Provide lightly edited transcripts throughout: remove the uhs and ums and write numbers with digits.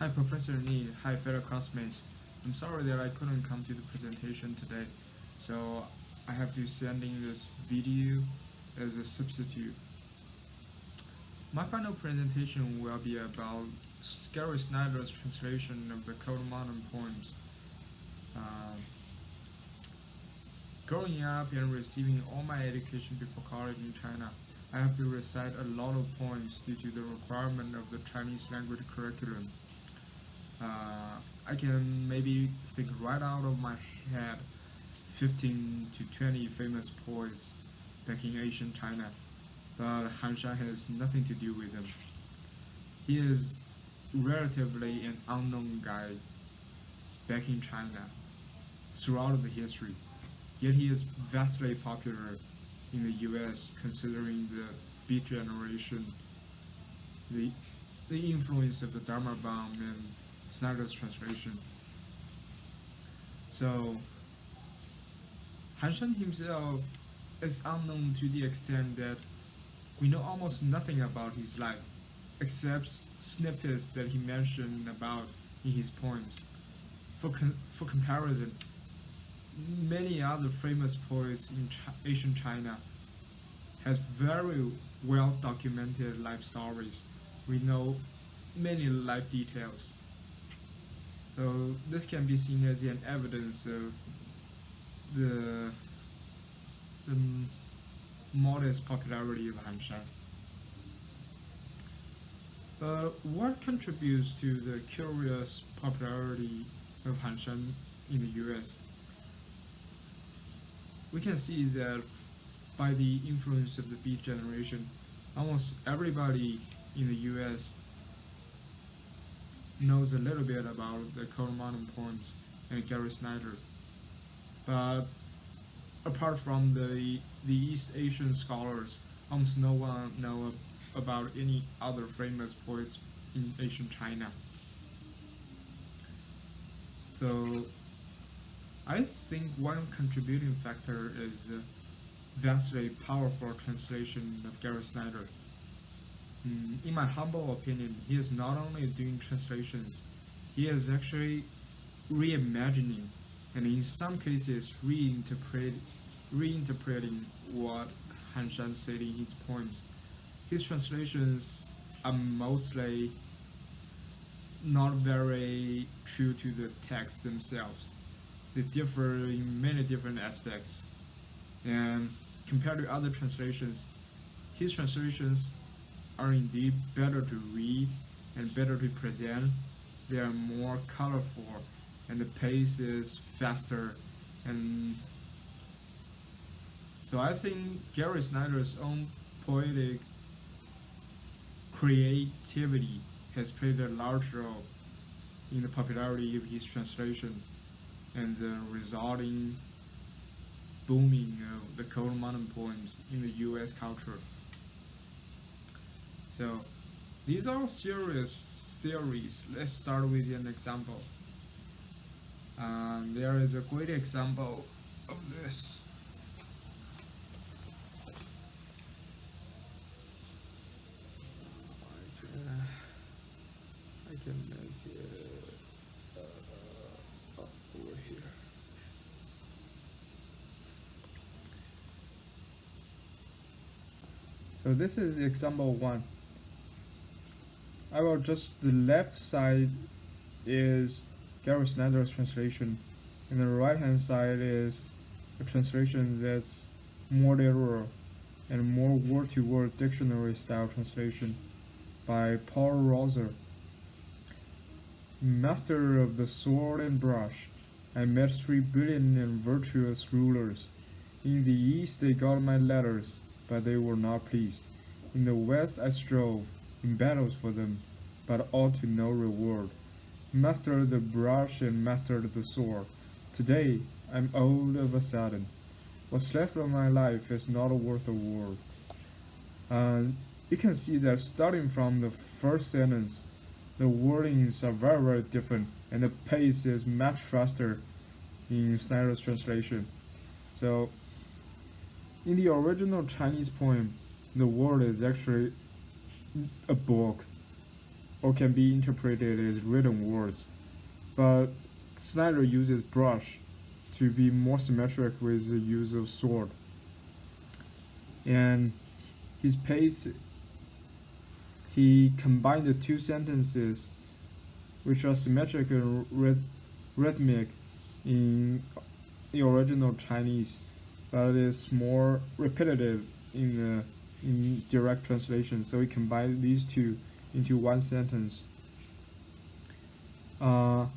Hi Professor Ni, hi fellow classmates. I'm sorry that I couldn't come to the presentation today, so I have to send in this video as a substitute. My final presentation will be about Gary Snyder's translation of the Cold Mountain poems. Uh, Growing up and receiving all my education before college in China, I have to recite a lot of poems due to the requirement of the Chinese language curriculum. I can maybe think right out of my head 15 to 20 famous poets back in ancient China, but Han Shan has nothing to do with them. He is relatively an unknown guy back in China throughout the history, yet he is vastly popular in the US considering the Beat Generation, the, the influence of the Dharma Bomb and Snyder's translation. So Han Shan himself is unknown to the extent that we know almost nothing about his life, except snippets that he mentioned about in his poems. For comparison, many other famous poets in ancient China has very well documented life stories. We know many life details. So this can be seen as an evidence of the, the modest popularity of Han Shan. But what contributes to the curious popularity of Han Shan in the US? We can see that by the influence of the Beat Generation, almost everybody in the US knows a little bit about the Cold Mountain poems and Gary Snyder. But apart from the East Asian scholars, almost no one know about any other famous poets in ancient China. So I think one contributing factor is the vastly powerful translation of Gary Snyder. In my humble opinion, he is not only doing translations, he is actually reimagining and in some cases reinterpreting what Han Shan said in his poems. His translations are mostly not very true to the texts themselves. They differ in many different aspects. And compared to other translations, his translations are indeed better to read and better to present. They are more colorful and the pace is faster. And so I think Gary Snyder's own poetic creativity has played a large role in the popularity of his translation and the resulting booming of the Cold Mountain poems in the US culture. So these are serious theories. Let's start with an example. There is a great example of this. I can make it up over here. So this is example one. I will just the left side is Gary Snyder's translation, and the right hand side is a translation that's more literal and more word-to-word dictionary style translation by Paul Roser. Master of the sword and brush, I met 3 billion and virtuous rulers. In the east they got my letters, but they were not pleased. In the west I strove in battles for them, but ought to no reward. Mastered the brush and mastered the sword. Today I'm old of a sudden. What's left of my life is not worth a word. You can see that starting from the first sentence, the wordings are very different, and the pace is much faster in Snyder's translation. So, in the original Chinese poem, the word is actually a book. or can be interpreted as written words. But Snyder uses brush to be more symmetric with the use of sword. And his pace, he combined the two sentences which are symmetric and rhythmic in the original Chinese, but it's more repetitive in direct translation. So he combined these two into one sentence. Oh,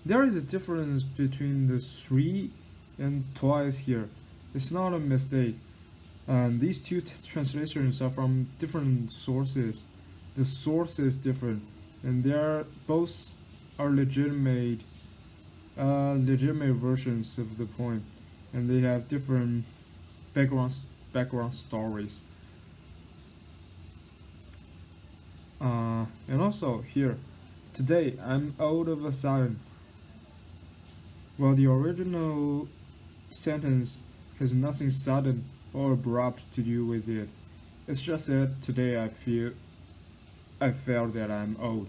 there is a difference between the three and twice here. It's not a mistake. These two translations are from different sources. The source is different, and they're both are legitimate versions of the poem, and they have different background stories. And also here, today I'm out of a sudden. Well, the original sentence has nothing sudden or abrupt to do with it. It's just that today I felt that I'm old.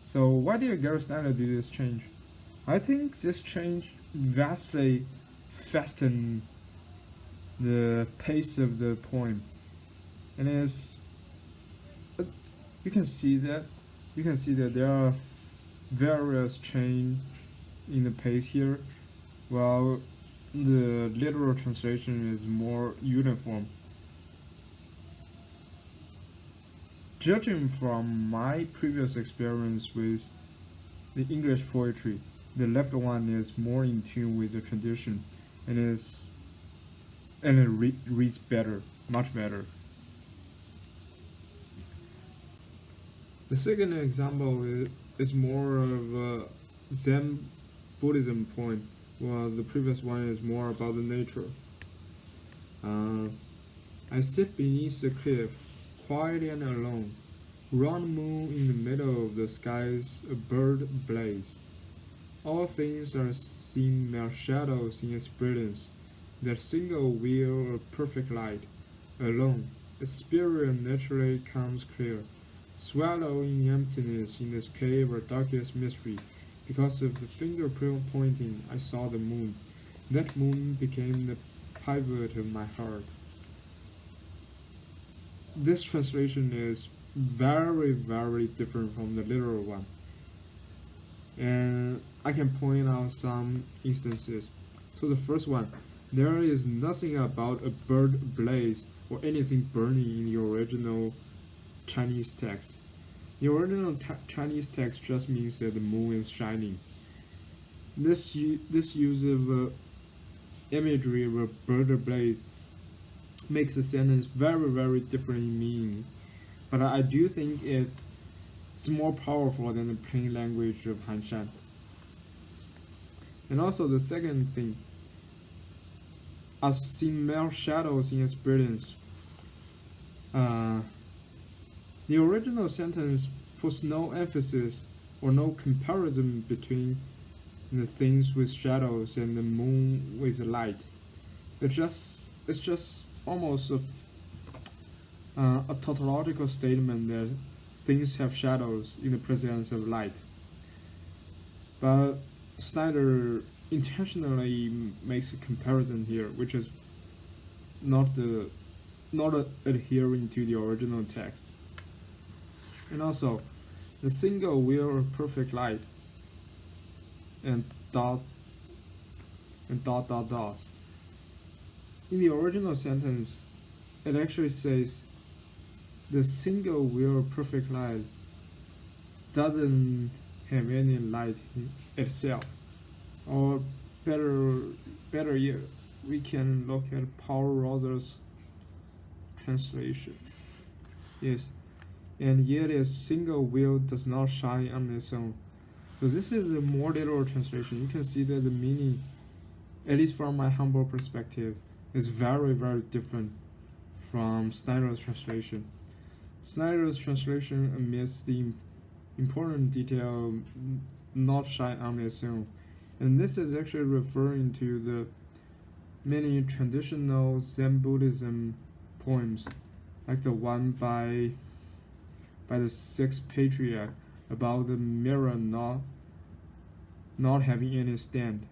So why did Gary Snyder do this change? I think this change vastly fastened the pace of the poem, and you can see that there are various change in the pace here, while the literal translation is more uniform. Judging from my previous experience with the English poetry, the left one is more in tune with the tradition, and it reads better, much better. The second example is more of a Zen Buddhism poem, while the previous one is more about the nature. I sit beneath the cliff, quiet and alone. Round moon in the middle of the skies, a bird blaze. All things are seen mere shadows in its brilliance. That single wheel of perfect light, alone, its spirit naturally comes clear. Swallowing emptiness in this cave of darkest mystery. Because of the finger pointing, I saw the moon. That moon became the pivot of my heart. This translation is very, very different from the literal one. And I can point out some instances. So the first one, there is nothing about a bird blaze or anything burning in the original Chinese text. The original Chinese text just means that the moon is shining. This use of imagery of a bird ablaze makes the sentence very, very different in meaning. But I do think it's more powerful than the plain language of Han Shan. And also the second thing, I've seen mere shadows in its brilliance. The original sentence puts no emphasis or no comparison between the things with shadows and the moon with light. It's just almost a tautological statement that things have shadows in the presence of light. But Snyder intentionally makes a comparison here, which is not adhering to the original text. And also, the single wheel of perfect light and dot dots. In the original sentence, it actually says the single wheel of perfect light doesn't have any light in itself. Or better yet, we can look at Paul Rother's translation. Yes, and yet a single wheel does not shine on its own. So this is a more literal translation. You can see that the meaning, at least from my humble perspective, is very, very different from Snyder's translation. Snyder's translation omits the important detail not shine on its own. And this is actually referring to the many traditional Zen Buddhism poems, like the one by by the sixth patriarch about the mirror not having any stand.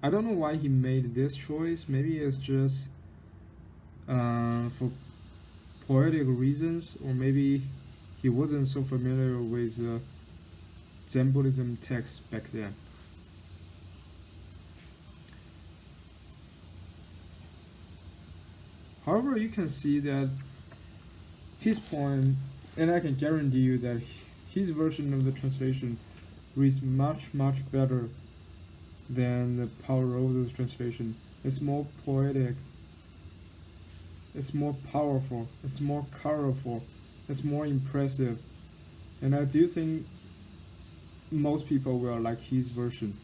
I don't know why he made this choice. Maybe it's just for poetic reasons, or maybe he wasn't so familiar with Zen Buddhism texts back then. However, you can see that his point, and I can guarantee you that his version of the translation reads much better than the Paul Rose's translation. It's more poetic, it's more powerful, it's more colorful, it's more impressive, and I do think most people will like his version.